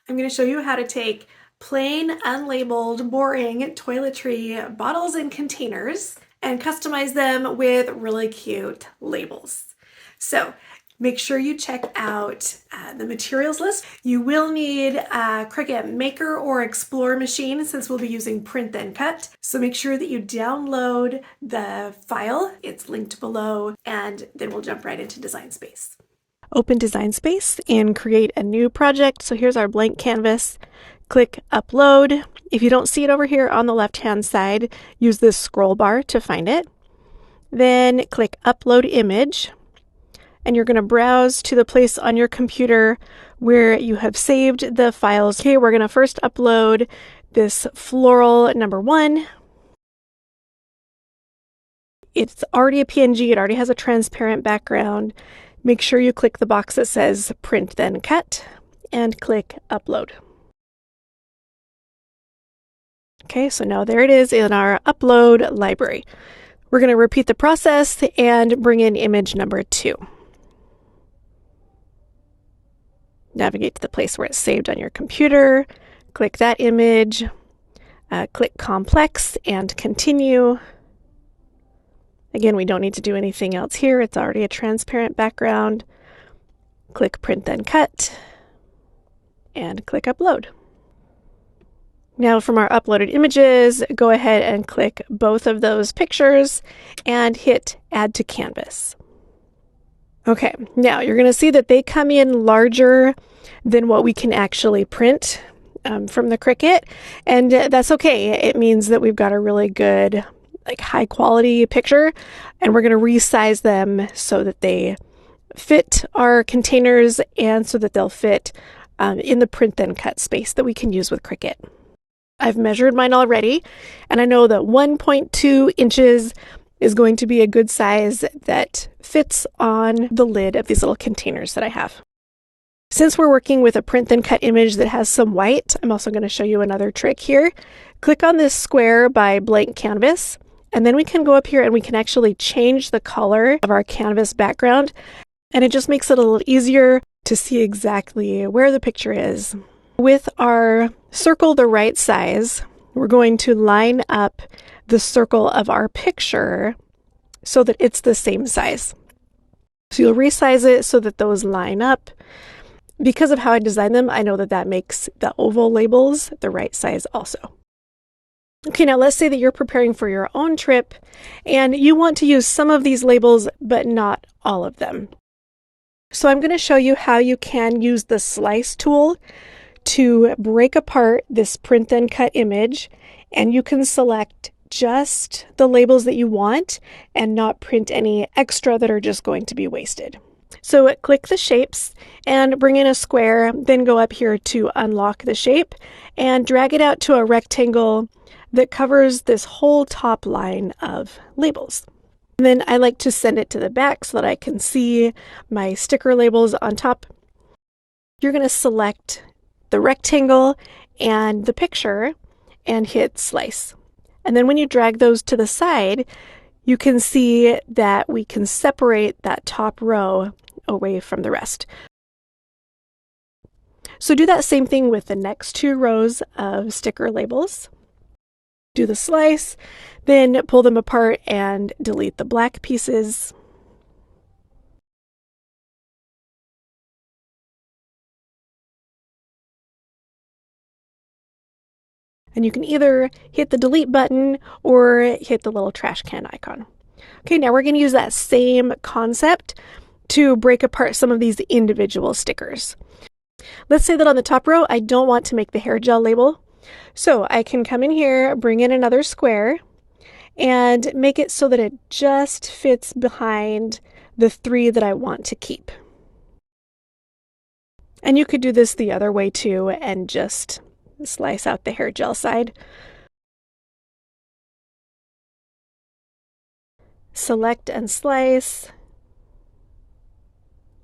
I'm going to show you how to take plain, unlabeled, boring toiletry bottles and containers and customize them with really cute labels. So make sure you check out the materials list. You will need a Cricut Maker or Explorer machine since we'll be using Print Then Cut. So make sure that you download the file. It's linked below, and then we'll jump right into Design Space. Open Design Space and create a new project. So here's our blank canvas. Click Upload. If you don't see it over here on the left-hand side, use this scroll bar to find it. Then click Upload Image, and you're going to browse to the place on your computer where you have saved the files. Okay, we're going to first upload this floral number 1. It's already a PNG. It already has a transparent background. Make sure you click the box that says Print Then Cut and click Upload. Okay, so now there it is in our upload library. We're going to repeat the process and bring in image number 2. Navigate to the place where it's saved on your computer. Click that image. Click Complex and Continue. Again, we don't need to do anything else here. It's already a transparent background. Click Print Then Cut and click Upload. Now from our uploaded images, go ahead and click both of those pictures and hit Add to Canvas. Okay, now you're going to see that they come in larger than what we can actually print from the Cricut, and that's okay. It means that we've got a really good, high quality picture, and we're going to resize them so that they fit our containers and so that they'll fit in the Print Then Cut space that we can use with Cricut. I've measured mine already, and I know that 1.2 inches is going to be a good size that fits on the lid of these little containers that I have. Since we're working with a Print Then Cut image that has some white, I'm also going to show you another trick here. Click on this square by blank canvas, and then we can go up here and we can actually change the color of our canvas background, and it just makes it a little easier to see exactly where the picture is. With our circle the right size, we're going to line up the circle of our picture so that it's the same size. So you'll resize it so that those line up. Because of how I designed them, I know that that makes the oval labels the right size also. Okay, now let's say that you're preparing for your own trip and you want to use some of these labels, but not all of them. So I'm going to show you how you can use the slice tool to break apart this Print Then Cut image, and you can select just the labels that you want and not print any extra that are just going to be wasted. So click the shapes and bring in a square, then go up here to unlock the shape and drag it out to a rectangle that covers this whole top line of labels. And then I like to send it to the back so that I can see my sticker labels on top. You're going to select the rectangle and the picture and hit slice. And then when you drag those to the side, you can see that we can separate that top row away from the rest. So do that same thing with the next 2 rows of sticker labels. Do the slice, then pull them apart and delete the black pieces. And you can either hit the delete button or hit the little trash can icon. Okay, now we're going to use that same concept to break apart some of these individual stickers. Let's say that on the top row, I don't want to make the hair gel label. So I can come in here, bring in another square, and make it so that it just fits behind the 3 that I want to keep. And you could do this the other way too, and just slice out the hair gel side. Select and slice.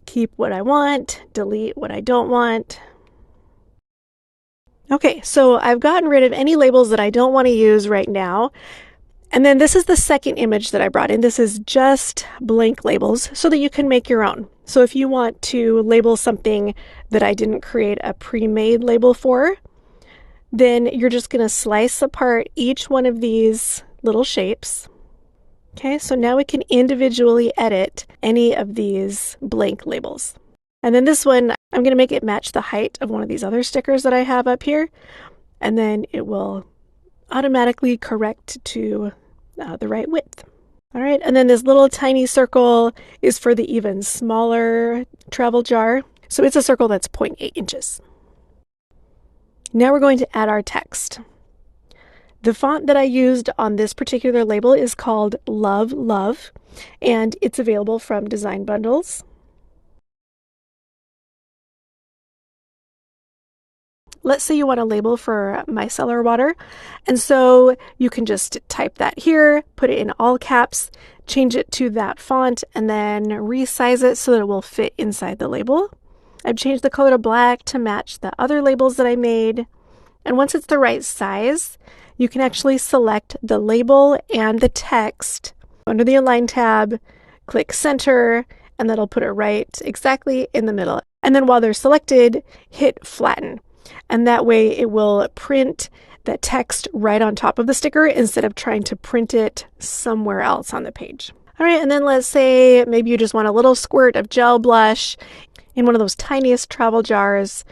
Keep what I want, delete what I don't want. Okay, so I've gotten rid of any labels that I don't want to use right now. And then this is the second image that I brought in. This is just blank labels so that you can make your own. So if you want to label something that I didn't create a pre-made label for, then you're just going to slice apart each one of these little shapes. Okay, so now we can individually edit any of these blank labels. And then this one, I'm going to make it match the height of one of these other stickers that I have up here, and then it will automatically correct to the right width. All right, and then this little tiny circle is for the even smaller travel jar. So it's a circle that's 0.8 inches. Now we're going to add our text. The font that I used on this particular label is called Love Love, and it's available from Design Bundles. Let's say you want a label for micellar water, and so you can just type that here, put it in all caps, change it to that font, and then resize it so that it will fit inside the label. I've changed the color to black to match the other labels that I made, and once it's the right size, you can actually select the label and the text under the Align tab, click Center, and that'll put it right exactly in the middle. And then while they're selected, hit Flatten. And that way it will print the text right on top of the sticker instead of trying to print it somewhere else on the page. All right, and then let's say maybe you just want a little squirt of gel blush in one of those tiniest travel jars.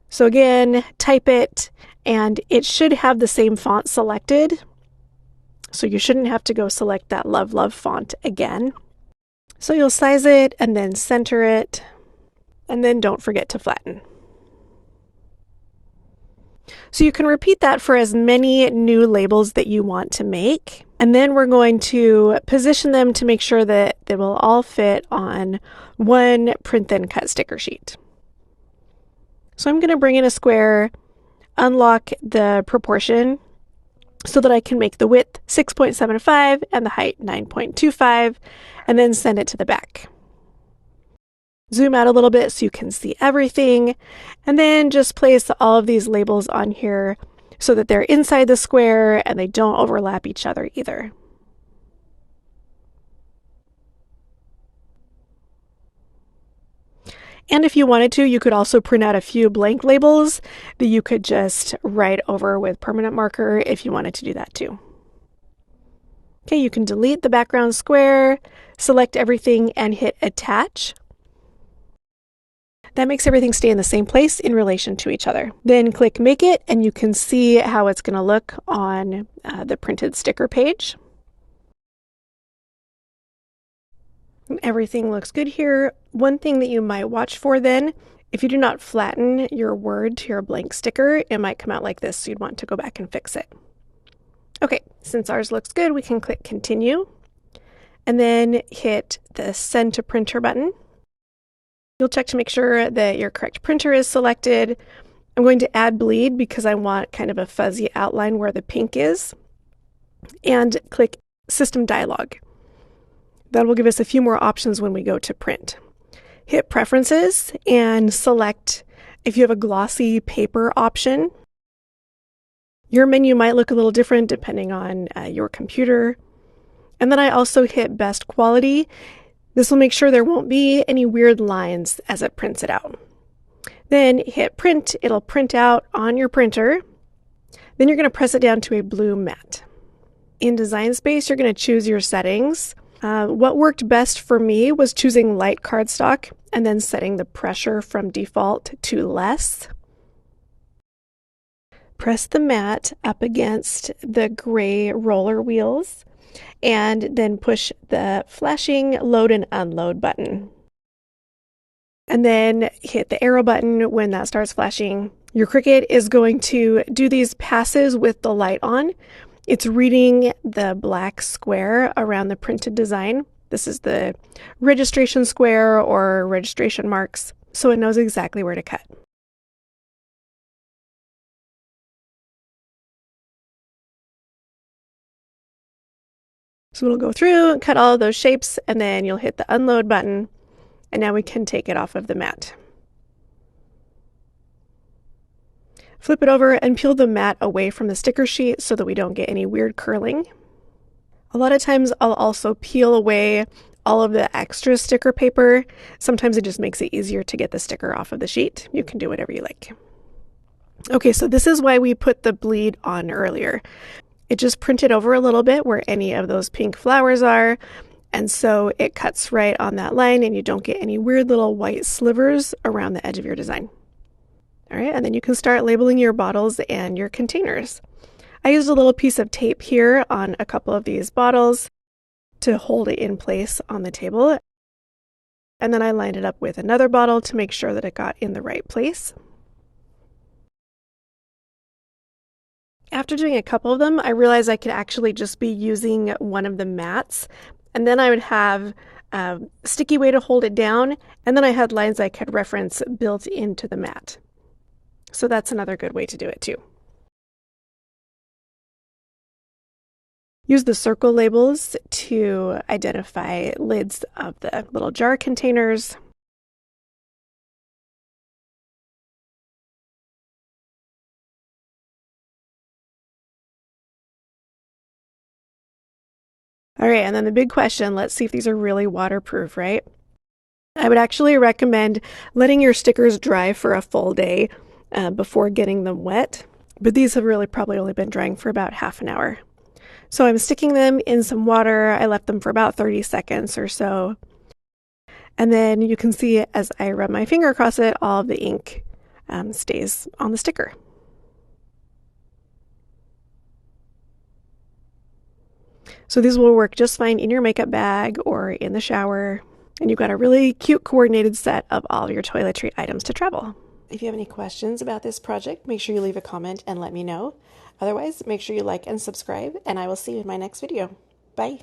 So again, type it, and it should have the same font selected. So you shouldn't have to go select that Love Love font again. So you'll size it and then center it, and then don't forget to flatten. So you can repeat that for as many new labels that you want to make. And then we're going to position them to make sure that they will all fit on one print then cut sticker sheet. So I'm going to bring in a square, unlock the proportion so that I can make the width 6.75 and the height 9.25, and then send it to the back. Zoom out a little bit so you can see everything, and then just place all of these labels on here so that they're inside the square and they don't overlap each other either. And if you wanted to, you could also print out a few blank labels that you could just write over with permanent marker if you wanted to do that too. Okay, you can delete the background square, select everything, and hit Attach. That makes everything stay in the same place in relation to each other. Then click Make It, and you can see how it's going to look on the printed sticker page. Everything looks good here. One thing that you might watch for then, if you do not flatten your word to your blank sticker, it might come out like this, so you'd want to go back and fix it. Okay, since ours looks good, we can click Continue, and then hit the Send to Printer button. You'll check to make sure that your correct printer is selected. I'm going to add bleed because I want kind of a fuzzy outline where the pink is, and click System Dialog. That will give us a few more options when we go to print. Hit Preferences and select if you have a glossy paper option. Your menu might look a little different depending on your computer. And then I also hit Best Quality. This will make sure there won't be any weird lines as it prints it out. Then hit Print. It'll print out on your printer. Then you're going to press it down to a blue matte. In Design Space, you're going to choose your settings. What worked best for me was choosing light cardstock and then setting the pressure from default to less. Press the mat up against the gray roller wheels and then push the flashing load and unload button. And then hit the arrow button when that starts flashing. Your Cricut is going to do these passes with the light on. It's reading the black square around the printed design. This is the registration square or registration marks, so it knows exactly where to cut. So it'll go through and cut all of those shapes, and then you'll hit the unload button, and now we can take it off of the mat. Flip it over and peel the mat away from the sticker sheet so that we don't get any weird curling. A lot of times I'll also peel away all of the extra sticker paper. Sometimes it just makes it easier to get the sticker off of the sheet. You can do whatever you like. Okay, so this is why we put the bleed on earlier. It just printed over a little bit where any of those pink flowers are, and so it cuts right on that line and you don't get any weird little white slivers around the edge of your design. All right, and then you can start labeling your bottles and your containers. I used a little piece of tape here on a couple of these bottles to hold it in place on the table. And then I lined it up with another bottle to make sure that it got in the right place. After doing a couple of them, I realized I could actually just be using one of the mats, and then I would have a sticky way to hold it down, and then I had lines I could reference built into the mat. So that's another good way to do it too. Use the circle labels to identify lids of the little jar containers. All right, and then the big question, let's see if these are really waterproof, right? I would actually recommend letting your stickers dry for a full day before getting them wet, but these have really probably only been drying for about half an hour. So I'm sticking them in some water. I left them for about 30 seconds or so. And then you can see as I rub my finger across it, all of the ink stays on the sticker. So these will work just fine in your makeup bag or in the shower. And you've got a really cute coordinated set of all your toiletry items to travel. If you have any questions about this project, make sure you leave a comment and let me know. Otherwise, make sure you like and subscribe, and I will see you in my next video. Bye.